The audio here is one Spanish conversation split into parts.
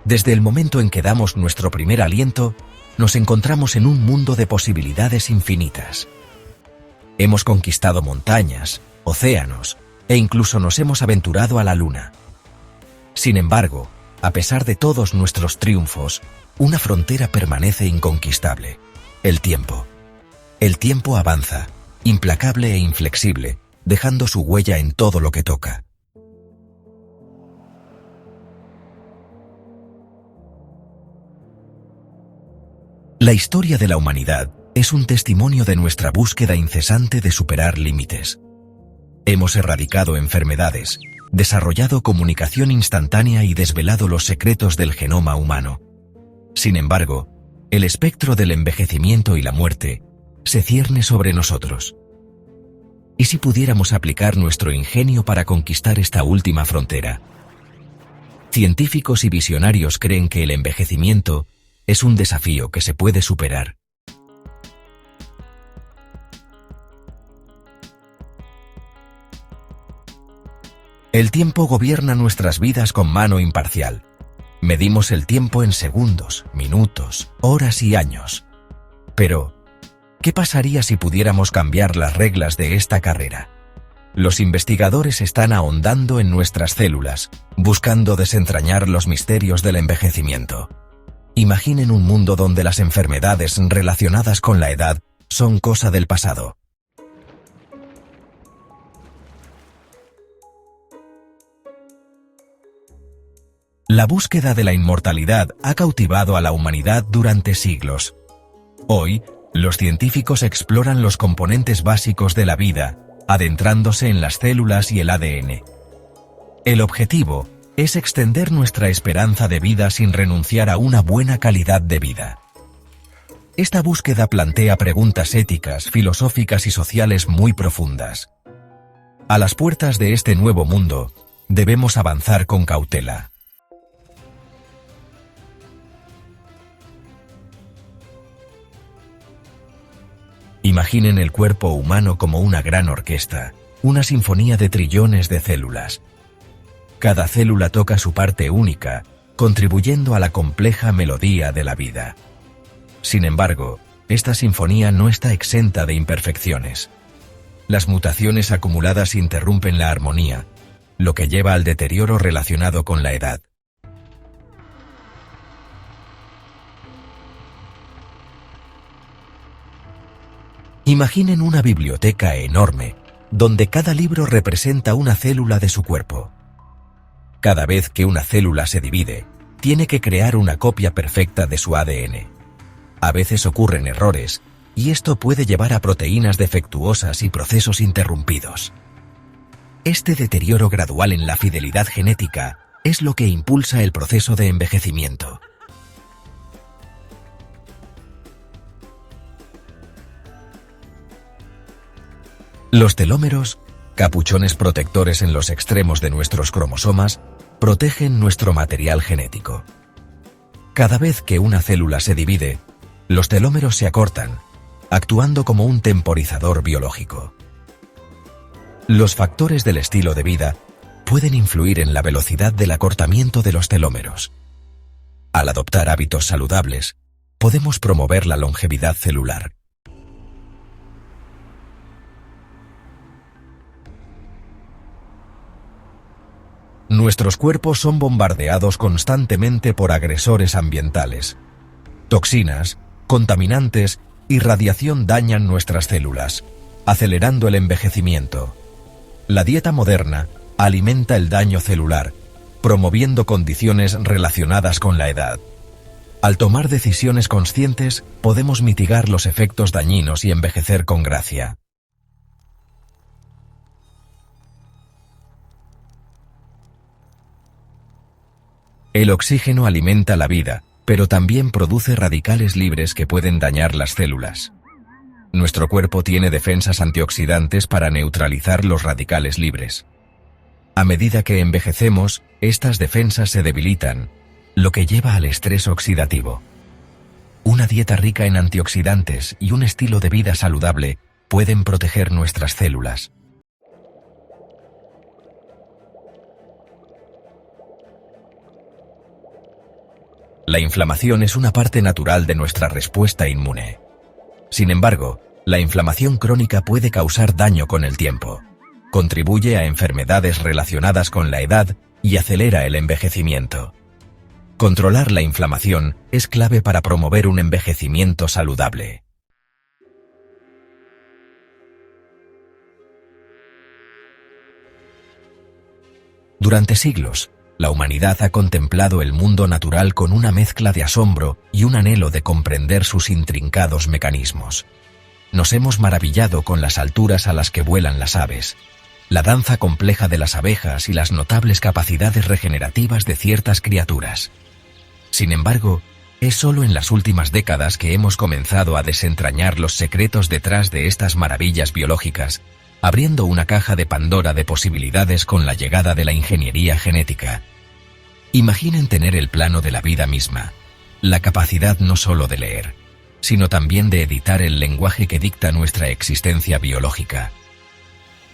Desde el momento en que damos nuestro primer aliento, nos encontramos en un mundo de posibilidades infinitas. Hemos conquistado montañas, océanos, e incluso nos hemos aventurado a la luna. Sin embargo, a pesar de todos nuestros triunfos, una frontera permanece inconquistable: el tiempo. El tiempo avanza, implacable e inflexible, dejando su huella en todo lo que toca. La historia de la humanidad es un testimonio de nuestra búsqueda incesante de superar límites. Hemos erradicado enfermedades, desarrollado comunicación instantánea y desvelado los secretos del genoma humano. Sin embargo, el espectro del envejecimiento y la muerte se cierne sobre nosotros. ¿Y si pudiéramos aplicar nuestro ingenio para conquistar esta última frontera? Científicos y visionarios creen que el envejecimiento es un desafío que se puede superar. El tiempo gobierna nuestras vidas con mano imparcial. Medimos el tiempo en segundos, minutos, horas y años. Pero, ¿qué pasaría si pudiéramos cambiar las reglas de esta carrera? Los investigadores están ahondando en nuestras células, buscando desentrañar los misterios del envejecimiento. Imaginen un mundo donde las enfermedades relacionadas con la edad son cosa del pasado. La búsqueda de la inmortalidad ha cautivado a la humanidad durante siglos. Hoy, los científicos exploran los componentes básicos de la vida, adentrándose en las células y el ADN. El objetivo es extender nuestra esperanza de vida sin renunciar a una buena calidad de vida. Esta búsqueda plantea preguntas éticas, filosóficas y sociales muy profundas. A las puertas de este nuevo mundo, debemos avanzar con cautela. Imaginen el cuerpo humano como una gran orquesta, una sinfonía de trillones de células. Cada célula toca su parte única, contribuyendo a la compleja melodía de la vida. Sin embargo, esta sinfonía no está exenta de imperfecciones. Las mutaciones acumuladas interrumpen la armonía, lo que lleva al deterioro relacionado con la edad. Imaginen una biblioteca enorme, donde cada libro representa una célula de su cuerpo. Cada vez que una célula se divide, tiene que crear una copia perfecta de su ADN. A veces ocurren errores, y esto puede llevar a proteínas defectuosas y procesos interrumpidos. Este deterioro gradual en la fidelidad genética es lo que impulsa el proceso de envejecimiento. Los telómeros, capuchones protectores en los extremos de nuestros cromosomas, protegen nuestro material genético. Cada vez que una célula se divide, los telómeros se acortan, actuando como un temporizador biológico. Los factores del estilo de vida pueden influir en la velocidad del acortamiento de los telómeros. Al adoptar hábitos saludables, podemos promover la longevidad celular. Nuestros cuerpos son bombardeados constantemente por agresores ambientales. Toxinas, contaminantes y radiación dañan nuestras células, acelerando el envejecimiento. La dieta moderna alimenta el daño celular, promoviendo condiciones relacionadas con la edad. Al tomar decisiones conscientes, podemos mitigar los efectos dañinos y envejecer con gracia. El oxígeno alimenta la vida, pero también produce radicales libres que pueden dañar las células. Nuestro cuerpo tiene defensas antioxidantes para neutralizar los radicales libres. A medida que envejecemos, estas defensas se debilitan, lo que lleva al estrés oxidativo. Una dieta rica en antioxidantes y un estilo de vida saludable pueden proteger nuestras células. La inflamación es una parte natural de nuestra respuesta inmune. Sin embargo, la inflamación crónica puede causar daño con el tiempo. Contribuye a enfermedades relacionadas con la edad y acelera el envejecimiento. Controlar la inflamación es clave para promover un envejecimiento saludable. Durante siglos, la humanidad ha contemplado el mundo natural con una mezcla de asombro y un anhelo de comprender sus intrincados mecanismos. Nos hemos maravillado con las alturas a las que vuelan las aves, la danza compleja de las abejas y las notables capacidades regenerativas de ciertas criaturas. Sin embargo, es solo en las últimas décadas que hemos comenzado a desentrañar los secretos detrás de estas maravillas biológicas, abriendo una caja de Pandora de posibilidades con la llegada de la ingeniería genética. Imaginen tener el plano de la vida misma, la capacidad no solo de leer, sino también de editar el lenguaje que dicta nuestra existencia biológica.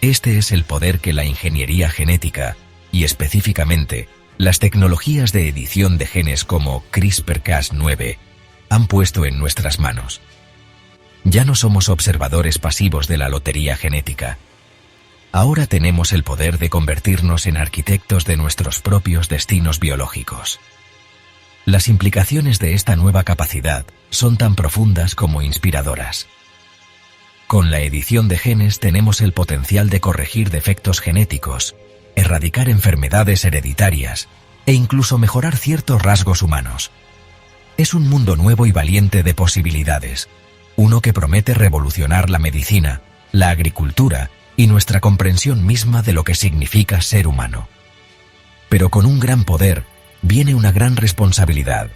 Este es el poder que la ingeniería genética, y específicamente las tecnologías de edición de genes como CRISPR-Cas9, han puesto en nuestras manos. Ya no somos observadores pasivos de la lotería genética. Ahora tenemos el poder de convertirnos en arquitectos de nuestros propios destinos biológicos. Las implicaciones de esta nueva capacidad son tan profundas como inspiradoras. Con la edición de genes tenemos el potencial de corregir defectos genéticos, erradicar enfermedades hereditarias e incluso mejorar ciertos rasgos humanos. Es un mundo nuevo y valiente de posibilidades, uno que promete revolucionar la medicina, la agricultura y nuestra comprensión misma de lo que significa ser humano. Pero con un gran poder viene una gran responsabilidad.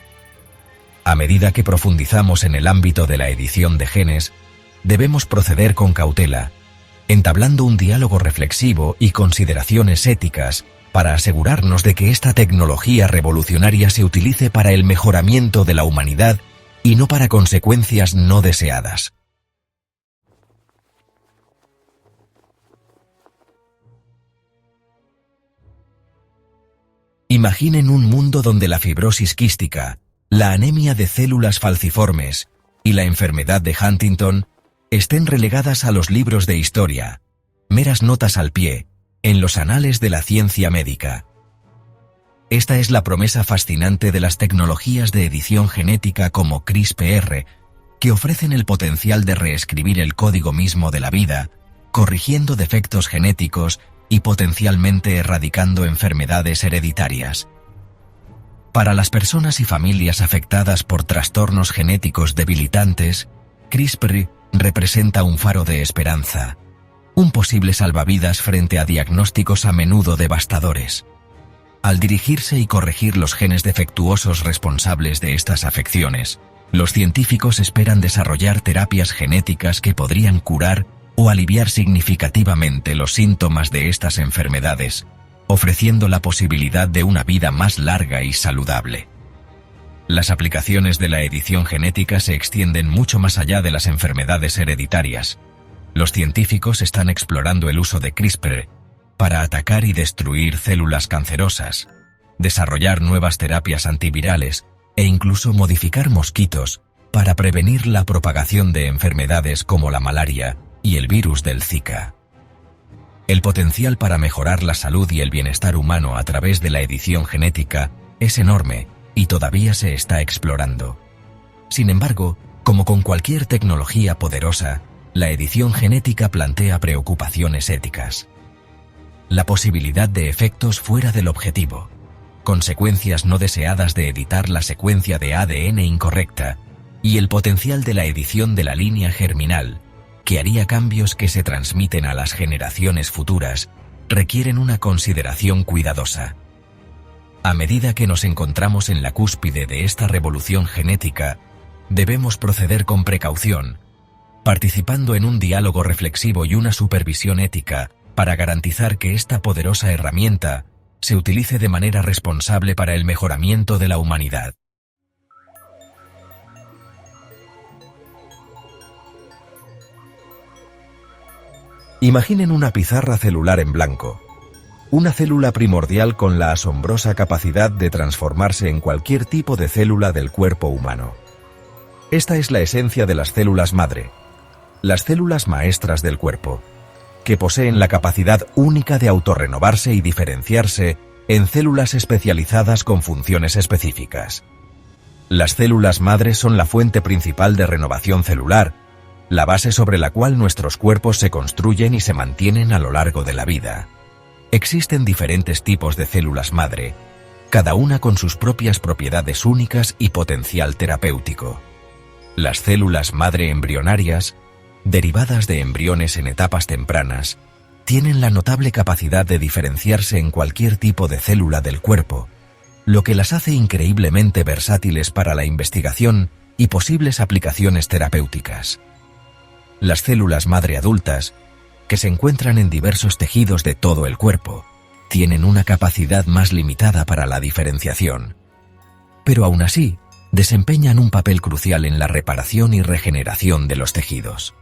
A medida que profundizamos en el ámbito de la edición de genes, debemos proceder con cautela, entablando un diálogo reflexivo y consideraciones éticas para asegurarnos de que esta tecnología revolucionaria se utilice para el mejoramiento de la humanidad y no para consecuencias no deseadas. Imaginen un mundo donde la fibrosis quística, la anemia de células falciformes y la enfermedad de Huntington estén relegadas a los libros de historia, meras notas al pie, en los anales de la ciencia médica. Esta es la promesa fascinante de las tecnologías de edición genética como CRISPR, que ofrecen el potencial de reescribir el código mismo de la vida, corrigiendo defectos genéticos y potencialmente erradicando enfermedades hereditarias. Para las personas y familias afectadas por trastornos genéticos debilitantes, CRISPR representa un faro de esperanza, un posible salvavidas frente a diagnósticos a menudo devastadores. Al dirigirse y corregir los genes defectuosos responsables de estas afecciones, los científicos esperan desarrollar terapias genéticas que podrían curar o aliviar significativamente los síntomas de estas enfermedades, ofreciendo la posibilidad de una vida más larga y saludable. Las aplicaciones de la edición genética se extienden mucho más allá de las enfermedades hereditarias. Los científicos están explorando el uso de CRISPR para atacar y destruir células cancerosas, desarrollar nuevas terapias antivirales e incluso modificar mosquitos para prevenir la propagación de enfermedades como la malaria y el virus del Zika. El potencial para mejorar la salud y el bienestar humano a través de la edición genética es enorme y todavía se está explorando. Sin embargo, como con cualquier tecnología poderosa, la edición genética plantea preocupaciones éticas. La posibilidad de efectos fuera del objetivo, consecuencias no deseadas de editar la secuencia de ADN incorrecta y el potencial de la edición de la línea germinal, que haría cambios que se transmiten a las generaciones futuras, requieren una consideración cuidadosa. A medida que nos encontramos en la cúspide de esta revolución genética, debemos proceder con precaución, participando en un diálogo reflexivo y una supervisión ética para garantizar que esta poderosa herramienta se utilice de manera responsable para el mejoramiento de la humanidad. Imaginen una pizarra celular en blanco, una célula primordial con la asombrosa capacidad de transformarse en cualquier tipo de célula del cuerpo humano. Esta es la esencia de las células madre, las células maestras del cuerpo, que poseen la capacidad única de autorrenovarse y diferenciarse en células especializadas con funciones específicas. Las células madre son la fuente principal de renovación celular, la base sobre la cual nuestros cuerpos se construyen y se mantienen a lo largo de la vida. Existen diferentes tipos de células madre, cada una con sus propias propiedades únicas y potencial terapéutico. Las células madre embrionarias, derivadas de embriones en etapas tempranas, tienen la notable capacidad de diferenciarse en cualquier tipo de célula del cuerpo, lo que las hace increíblemente versátiles para la investigación y posibles aplicaciones terapéuticas. Las células madre adultas, que se encuentran en diversos tejidos de todo el cuerpo, tienen una capacidad más limitada para la diferenciación. Pero aún así, desempeñan un papel crucial en la reparación y regeneración de los tejidos.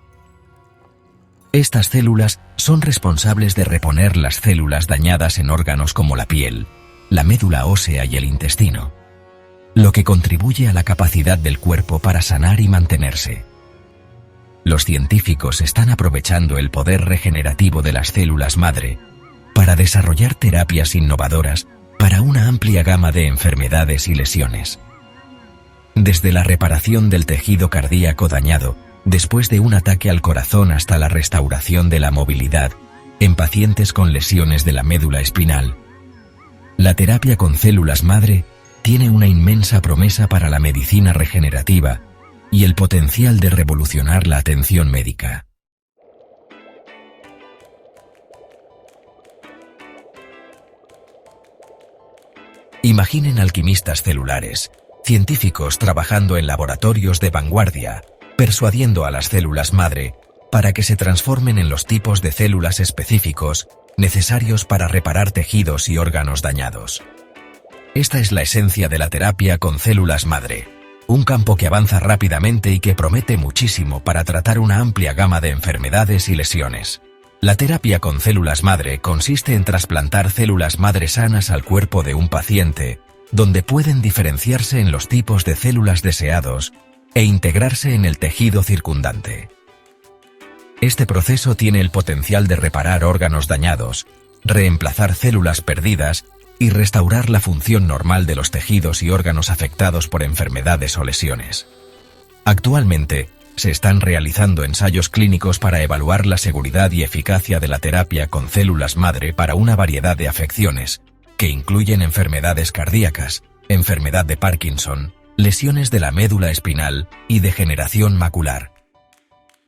Estas células son responsables de reponer las células dañadas en órganos como la piel, la médula ósea y el intestino, lo que contribuye a la capacidad del cuerpo para sanar y mantenerse. Los científicos están aprovechando el poder regenerativo de las células madre para desarrollar terapias innovadoras para una amplia gama de enfermedades y lesiones. Desde la reparación del tejido cardíaco dañado después de un ataque al corazón hasta la restauración de la movilidad en pacientes con lesiones de la médula espinal, la terapia con células madre tiene una inmensa promesa para la medicina regenerativa y el potencial de revolucionar la atención médica. Imaginen alquimistas celulares, científicos trabajando en laboratorios de vanguardia, persuadiendo a las células madre para que se transformen en los tipos de células específicos necesarios para reparar tejidos y órganos dañados. Esta es la esencia de la terapia con células madre, un campo que avanza rápidamente y que promete muchísimo para tratar una amplia gama de enfermedades y lesiones. La terapia con células madre consiste en trasplantar células madre sanas al cuerpo de un paciente, donde pueden diferenciarse en los tipos de células deseados e integrarse en el tejido circundante. Este proceso tiene el potencial de reparar órganos dañados, reemplazar células perdidas y restaurar la función normal de los tejidos y órganos afectados por enfermedades o lesiones. Actualmente, se están realizando ensayos clínicos para evaluar la seguridad y eficacia de la terapia con células madre para una variedad de afecciones, que incluyen enfermedades cardíacas, enfermedad de Parkinson, lesiones de la médula espinal y degeneración macular.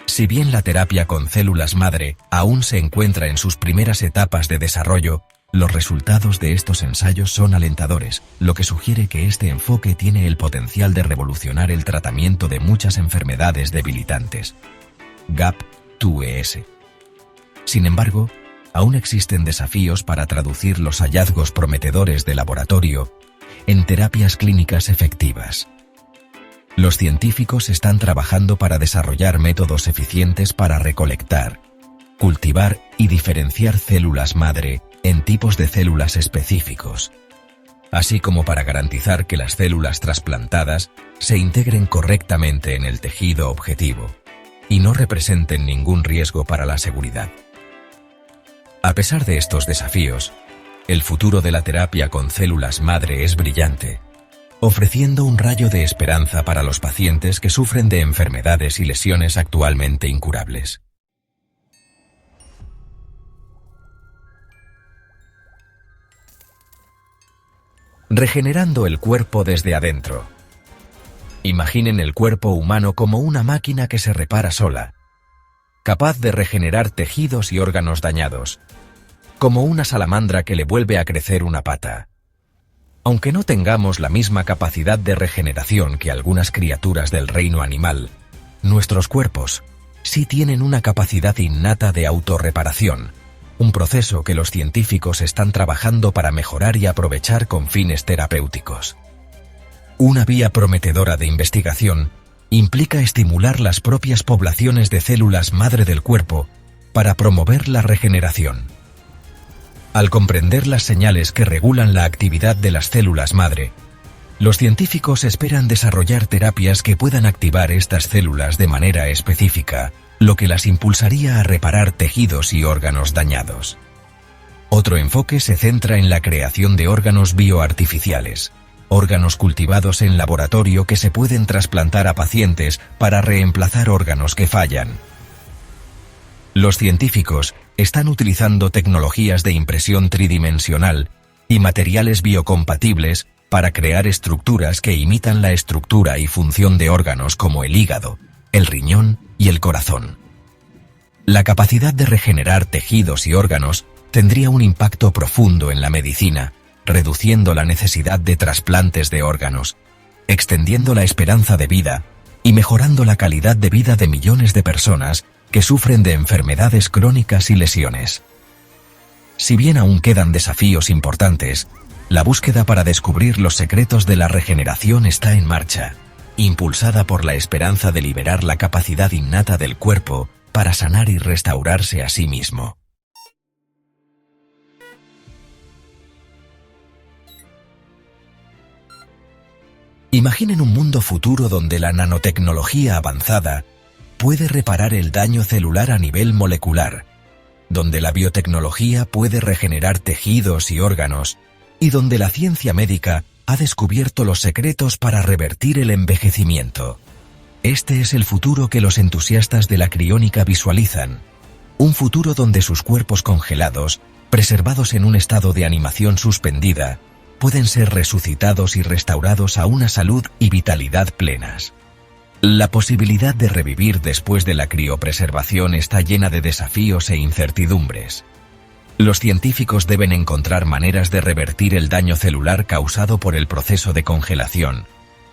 Si bien la terapia con células madre aún se encuentra en sus primeras etapas de desarrollo, los resultados de estos ensayos son alentadores, lo que sugiere que este enfoque tiene el potencial de revolucionar el tratamiento de muchas enfermedades debilitantes. GAP2ES. Sin embargo, aún existen desafíos para traducir los hallazgos prometedores de laboratorio en terapias clínicas efectivas. Los científicos están trabajando para desarrollar métodos eficientes para recolectar, cultivar y diferenciar células madre en tipos de células específicos, así como para garantizar que las células trasplantadas se integren correctamente en el tejido objetivo y no representen ningún riesgo para la seguridad. A pesar de estos desafíos, el futuro de la terapia con células madre es brillante, ofreciendo un rayo de esperanza para los pacientes que sufren de enfermedades y lesiones actualmente incurables. Regenerando el cuerpo desde adentro. Imaginen el cuerpo humano como una máquina que se repara sola, capaz de regenerar tejidos y órganos dañados, como una salamandra que le vuelve a crecer una pata. Aunque no tengamos la misma capacidad de regeneración que algunas criaturas del reino animal, nuestros cuerpos sí tienen una capacidad innata de autorreparación, un proceso que los científicos están trabajando para mejorar y aprovechar con fines terapéuticos. Una vía prometedora de investigación implica estimular las propias poblaciones de células madre del cuerpo para promover la regeneración. Al comprender las señales que regulan la actividad de las células madre, los científicos esperan desarrollar terapias que puedan activar estas células de manera específica, lo que las impulsaría a reparar tejidos y órganos dañados. Otro enfoque se centra en la creación de órganos bioartificiales, órganos cultivados en laboratorio que se pueden trasplantar a pacientes para reemplazar órganos que fallan. Los científicos están utilizando tecnologías de impresión tridimensional y materiales biocompatibles para crear estructuras que imitan la estructura y función de órganos como el hígado, el riñón y el corazón. La capacidad de regenerar tejidos y órganos tendría un impacto profundo en la medicina, reduciendo la necesidad de trasplantes de órganos, extendiendo la esperanza de vida y mejorando la calidad de vida de millones de personas que sufren de enfermedades crónicas y lesiones. Si bien aún quedan desafíos importantes, la búsqueda para descubrir los secretos de la regeneración está en marcha, impulsada por la esperanza de liberar la capacidad innata del cuerpo para sanar y restaurarse a sí mismo. Imaginen un mundo futuro donde la nanotecnología avanzada puede reparar el daño celular a nivel molecular, donde la biotecnología puede regenerar tejidos y órganos, y donde la ciencia médica ha descubierto los secretos para revertir el envejecimiento. Este es el futuro que los entusiastas de la criónica visualizan, un futuro donde sus cuerpos congelados, preservados en un estado de animación suspendida, pueden ser resucitados y restaurados a una salud y vitalidad plenas. La posibilidad de revivir después de la criopreservación está llena de desafíos e incertidumbres. Los científicos deben encontrar maneras de revertir el daño celular causado por el proceso de congelación,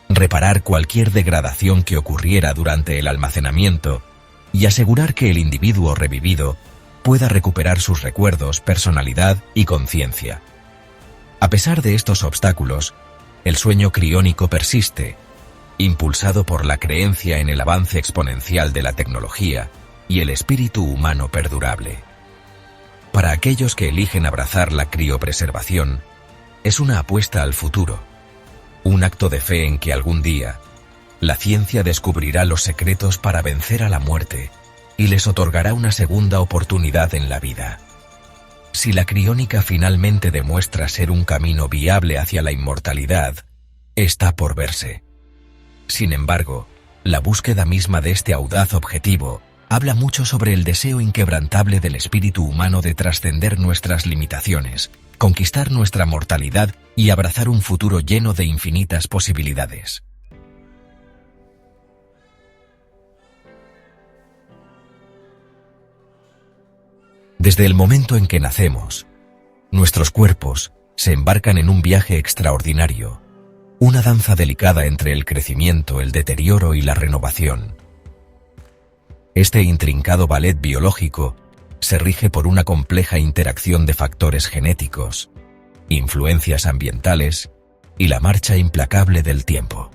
reparar cualquier degradación que ocurriera durante el almacenamiento y asegurar que el individuo revivido pueda recuperar sus recuerdos, personalidad y conciencia. A pesar de estos obstáculos, el sueño criónico persiste, impulsado por la creencia en el avance exponencial de la tecnología y el espíritu humano perdurable. Para aquellos que eligen abrazar la criopreservación, es una apuesta al futuro, un acto de fe en que algún día la ciencia descubrirá los secretos para vencer a la muerte y les otorgará una segunda oportunidad en la vida. Si la criónica finalmente demuestra ser un camino viable hacia la inmortalidad, está por verse. Sin embargo, la búsqueda misma de este audaz objetivo habla mucho sobre el deseo inquebrantable del espíritu humano de trascender nuestras limitaciones, conquistar nuestra mortalidad y abrazar un futuro lleno de infinitas posibilidades. Desde el momento en que nacemos, nuestros cuerpos se embarcan en un viaje extraordinario, una danza delicada entre el crecimiento, el deterioro y la renovación. Este intrincado ballet biológico se rige por una compleja interacción de factores genéticos, influencias ambientales y la marcha implacable del tiempo.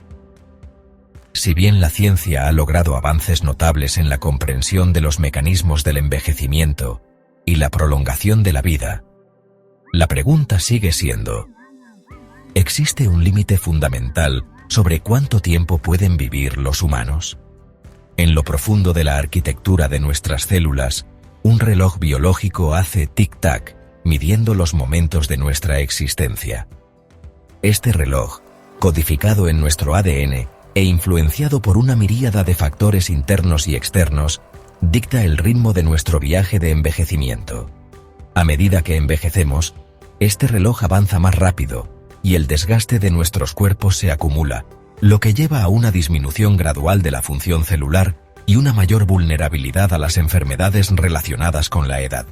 Si bien la ciencia ha logrado avances notables en la comprensión de los mecanismos del envejecimiento y la prolongación de la vida, la pregunta sigue siendo: ¿existe un límite fundamental sobre cuánto tiempo pueden vivir los humanos? En lo profundo de la arquitectura de nuestras células, un reloj biológico hace tic-tac, midiendo los momentos de nuestra existencia. Este reloj, codificado en nuestro ADN e influenciado por una miríada de factores internos y externos, dicta el ritmo de nuestro viaje de envejecimiento. A medida que envejecemos, este reloj avanza más rápido y el desgaste de nuestros cuerpos se acumula, lo que lleva a una disminución gradual de la función celular y una mayor vulnerabilidad a las enfermedades relacionadas con la edad.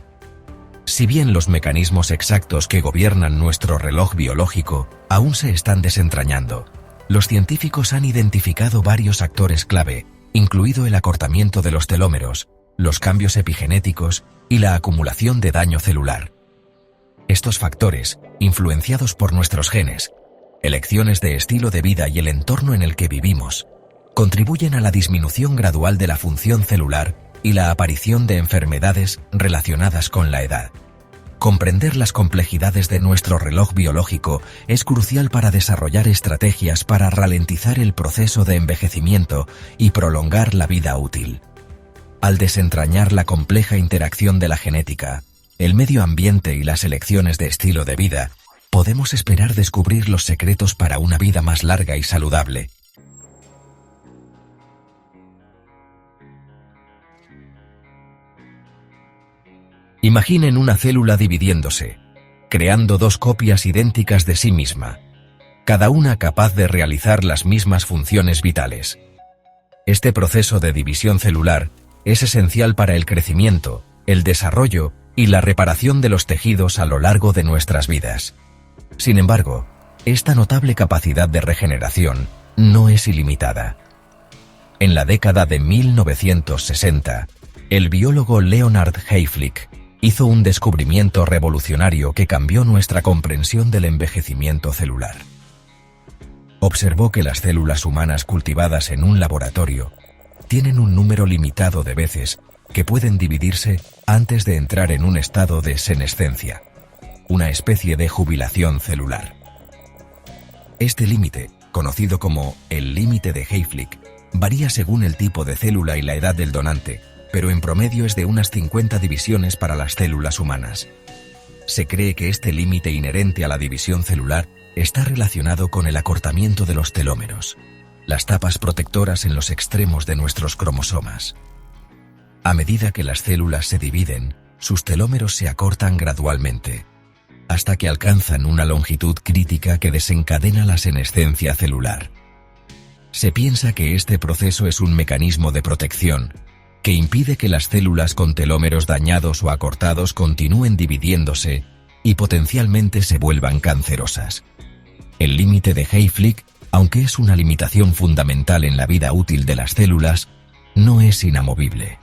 Si bien los mecanismos exactos que gobiernan nuestro reloj biológico aún se están desentrañando, los científicos han identificado varios actores clave, incluido el acortamiento de los telómeros, los cambios epigenéticos y la acumulación de daño celular. Estos factores, influenciados por nuestros genes, elecciones de estilo de vida y el entorno en el que vivimos, contribuyen a la disminución gradual de la función celular y la aparición de enfermedades relacionadas con la edad. Comprender las complejidades de nuestro reloj biológico es crucial para desarrollar estrategias para ralentizar el proceso de envejecimiento y prolongar la vida útil. Al desentrañar la compleja interacción de la genética, el medio ambiente y las elecciones de estilo de vida, podemos esperar descubrir los secretos para una vida más larga y saludable. Imaginen una célula dividiéndose, creando dos copias idénticas de sí misma, cada una capaz de realizar las mismas funciones vitales. Este proceso de división celular es esencial para el crecimiento, el desarrollo y la reparación de los tejidos a lo largo de nuestras vidas. Sin embargo, esta notable capacidad de regeneración no es ilimitada. En la década de 1960, el biólogo Leonard Hayflick hizo un descubrimiento revolucionario que cambió nuestra comprensión del envejecimiento celular. Observó que las células humanas cultivadas en un laboratorio tienen un número limitado de veces que pueden dividirse antes de entrar en un estado de senescencia, una especie de jubilación celular. Este límite, conocido como el límite de Hayflick, varía según el tipo de célula y la edad del donante, pero en promedio es de unas 50 divisiones para las células humanas. Se cree que este límite inherente a la división celular está relacionado con el acortamiento de los telómeros, las tapas protectoras en los extremos de nuestros cromosomas. A medida que las células se dividen, sus telómeros se acortan gradualmente, hasta que alcanzan una longitud crítica que desencadena la senescencia celular. Se piensa que este proceso es un mecanismo de protección que impide que las células con telómeros dañados o acortados continúen dividiéndose y potencialmente se vuelvan cancerosas. El límite de Hayflick, aunque es una limitación fundamental en la vida útil de las células, no es inamovible.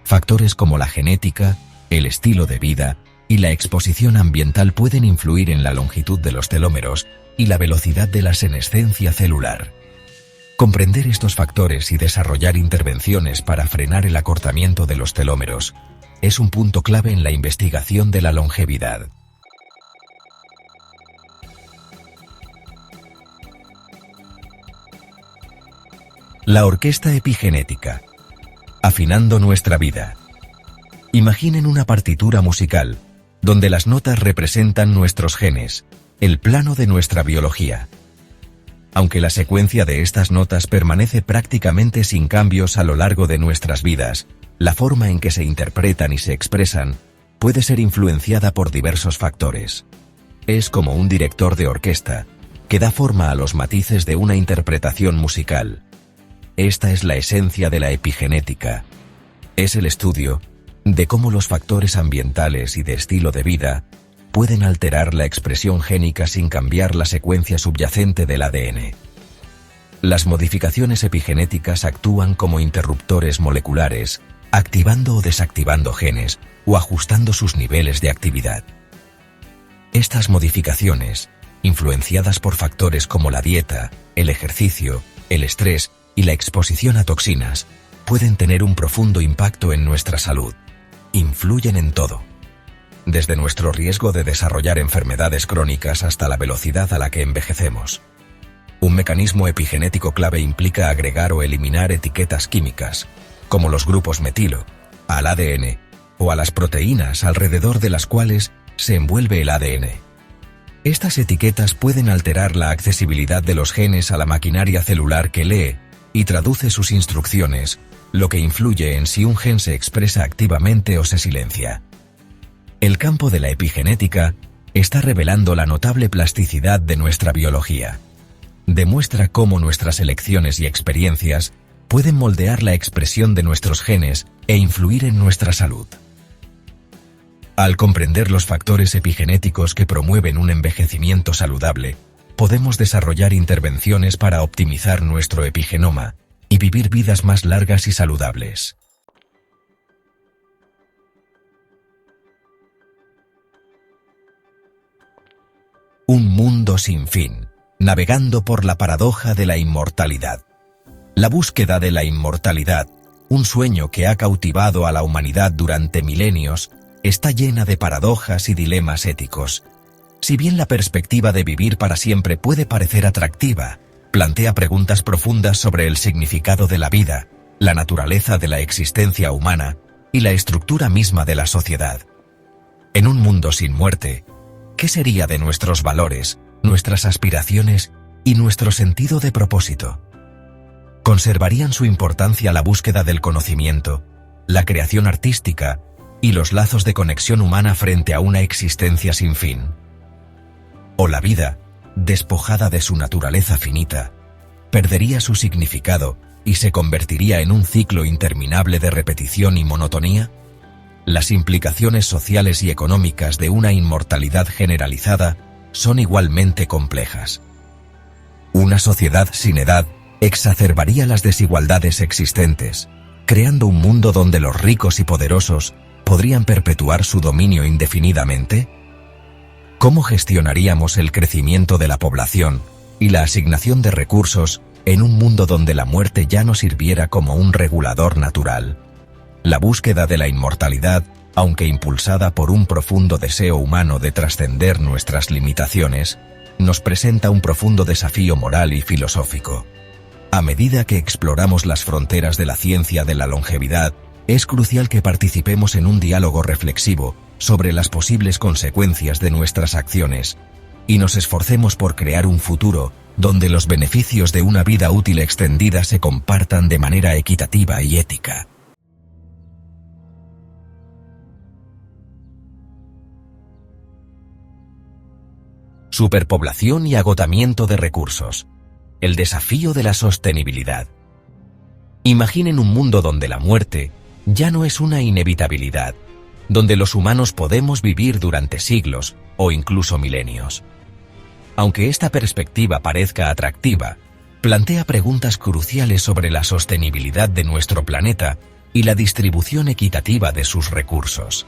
Factores como la genética, el estilo de vida y la exposición ambiental pueden influir en la longitud de los telómeros y la velocidad de la senescencia celular. Comprender estos factores y desarrollar intervenciones para frenar el acortamiento de los telómeros es un punto clave en la investigación de la longevidad. La orquesta epigenética. Afinando nuestra vida. Imaginen una partitura musical, donde las notas representan nuestros genes, el plano de nuestra biología. Aunque la secuencia de estas notas permanece prácticamente sin cambios a lo largo de nuestras vidas, la forma en que se interpretan y se expresan puede ser influenciada por diversos factores. Es como un director de orquesta, que da forma a los matices de una interpretación musical. Esta es la esencia de la epigenética. Es el estudio de cómo los factores ambientales y de estilo de vida pueden alterar la expresión génica sin cambiar la secuencia subyacente del ADN. Las modificaciones epigenéticas actúan como interruptores moleculares, activando o desactivando genes o ajustando sus niveles de actividad. Estas modificaciones, influenciadas por factores como la dieta, el ejercicio, el estrés y la exposición a toxinas, pueden tener un profundo impacto en nuestra salud. Influyen en todo, desde nuestro riesgo de desarrollar enfermedades crónicas hasta la velocidad a la que envejecemos. Un mecanismo epigenético clave implica agregar o eliminar etiquetas químicas, como los grupos metilo, al ADN o a las proteínas alrededor de las cuales se envuelve el ADN. Estas etiquetas pueden alterar la accesibilidad de los genes a la maquinaria celular que lee y traduce sus instrucciones, lo que influye en si un gen se expresa activamente o se silencia. El campo de la epigenética está revelando la notable plasticidad de nuestra biología. Demuestra cómo nuestras elecciones y experiencias pueden moldear la expresión de nuestros genes e influir en nuestra salud. Al comprender los factores epigenéticos que promueven un envejecimiento saludable, podemos desarrollar intervenciones para optimizar nuestro epigenoma y vivir vidas más largas y saludables. Un mundo sin fin, navegando por la paradoja de la inmortalidad. La búsqueda de la inmortalidad, un sueño que ha cautivado a la humanidad durante milenios, está llena de paradojas y dilemas éticos. Si bien la perspectiva de vivir para siempre puede parecer atractiva, plantea preguntas profundas sobre el significado de la vida, la naturaleza de la existencia humana y la estructura misma de la sociedad. En un mundo sin muerte, ¿qué sería de nuestros valores, nuestras aspiraciones y nuestro sentido de propósito? ¿Conservarían su importancia la búsqueda del conocimiento, la creación artística y los lazos de conexión humana frente a una existencia sin fin? ¿O la vida, despojada de su naturaleza finita, perdería su significado y se convertiría en un ciclo interminable de repetición y monotonía? Las implicaciones sociales y económicas de una inmortalidad generalizada son igualmente complejas. Una sociedad sin edad exacerbaría las desigualdades existentes, creando un mundo donde los ricos y poderosos podrían perpetuar su dominio indefinidamente. ¿Cómo gestionaríamos el crecimiento de la población y la asignación de recursos en un mundo donde la muerte ya no sirviera como un regulador natural? La búsqueda de la inmortalidad, aunque impulsada por un profundo deseo humano de trascender nuestras limitaciones, nos presenta un profundo desafío moral y filosófico. A medida que exploramos las fronteras de la ciencia de la longevidad, es crucial que participemos en un diálogo reflexivo sobre las posibles consecuencias de nuestras acciones, y nos esforcemos por crear un futuro donde los beneficios de una vida útil extendida se compartan de manera equitativa y ética. Superpoblación y agotamiento de recursos. El desafío de la sostenibilidad. Imaginen un mundo donde la muerte ya no es una inevitabilidad, donde los humanos podemos vivir durante siglos o incluso milenios. Aunque esta perspectiva parezca atractiva, plantea preguntas cruciales sobre la sostenibilidad de nuestro planeta y la distribución equitativa de sus recursos.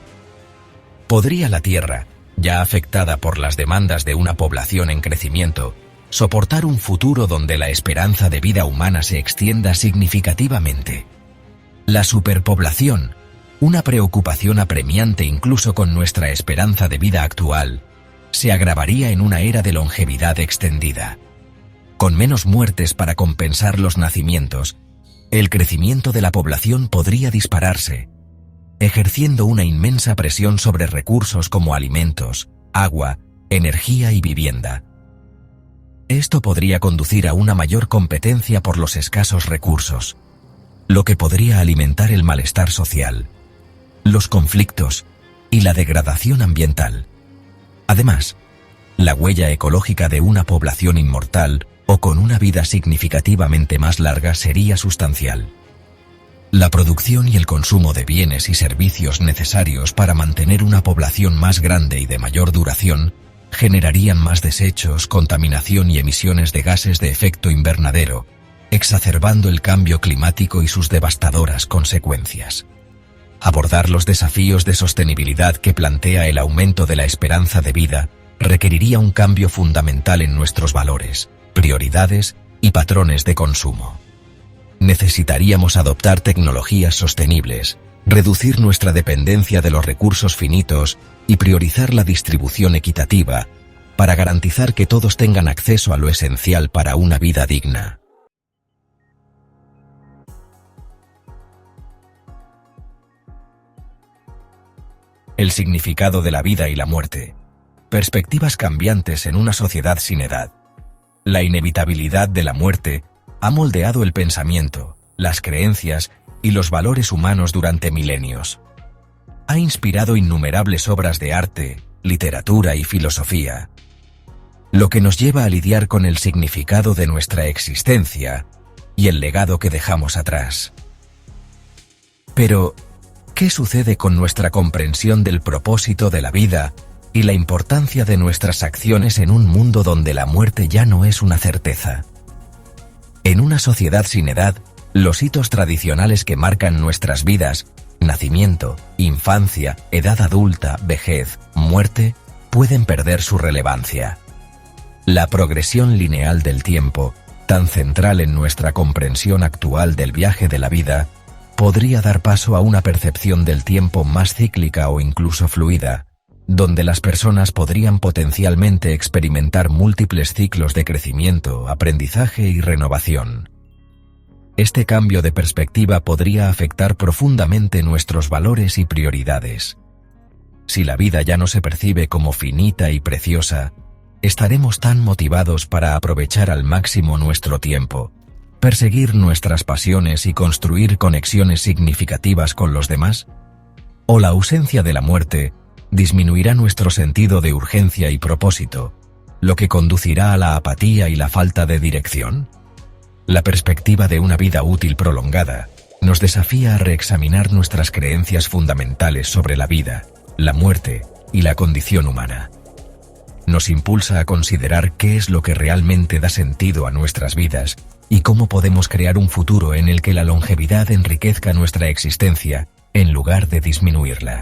¿Podría la Tierra, ya afectada por las demandas de una población en crecimiento, soportar un futuro donde la esperanza de vida humana se extienda significativamente? La superpoblación, una preocupación apremiante incluso con nuestra esperanza de vida actual, se agravaría en una era de longevidad extendida. Con menos muertes para compensar los nacimientos, el crecimiento de la población podría dispararse, ejerciendo una inmensa presión sobre recursos como alimentos, agua, energía y vivienda. Esto podría conducir a una mayor competencia por los escasos recursos, lo que podría alimentar el malestar social, los conflictos y la degradación ambiental. Además, la huella ecológica de una población inmortal o con una vida significativamente más larga sería sustancial. La producción y el consumo de bienes y servicios necesarios para mantener una población más grande y de mayor duración generarían más desechos, contaminación y emisiones de gases de efecto invernadero, exacerbando el cambio climático y sus devastadoras consecuencias. Abordar los desafíos de sostenibilidad que plantea el aumento de la esperanza de vida requeriría un cambio fundamental en nuestros valores, prioridades y patrones de consumo. Necesitaríamos adoptar tecnologías sostenibles, reducir nuestra dependencia de los recursos finitos y priorizar la distribución equitativa para garantizar que todos tengan acceso a lo esencial para una vida digna. El significado de la vida y la muerte. Perspectivas cambiantes en una sociedad sin edad. La inevitabilidad de la muerte ha moldeado el pensamiento, las creencias y los valores humanos durante milenios. Ha inspirado innumerables obras de arte, literatura y filosofía, lo que nos lleva a lidiar con el significado de nuestra existencia y el legado que dejamos atrás. Pero, ¿qué sucede con nuestra comprensión del propósito de la vida y la importancia de nuestras acciones en un mundo donde la muerte ya no es una certeza? En una sociedad sin edad, los hitos tradicionales que marcan nuestras vidas, nacimiento, infancia, edad adulta, vejez, muerte, pueden perder su relevancia. La progresión lineal del tiempo, tan central en nuestra comprensión actual del viaje de la vida, podría dar paso a una percepción del tiempo más cíclica o incluso fluida, donde las personas podrían potencialmente experimentar múltiples ciclos de crecimiento, aprendizaje y renovación. Este cambio de perspectiva podría afectar profundamente nuestros valores y prioridades. Si la vida ya no se percibe como finita y preciosa, estaremos tan motivados para aprovechar al máximo nuestro tiempo, perseguir nuestras pasiones y construir conexiones significativas con los demás. ¿O la ausencia de la muerte disminuirá nuestro sentido de urgencia y propósito, lo que conducirá a la apatía y la falta de dirección? La perspectiva de una vida útil prolongada nos desafía a reexaminar nuestras creencias fundamentales sobre la vida, la muerte y la condición humana. Nos impulsa a considerar qué es lo que realmente da sentido a nuestras vidas y cómo podemos crear un futuro en el que la longevidad enriquezca nuestra existencia en lugar de disminuirla.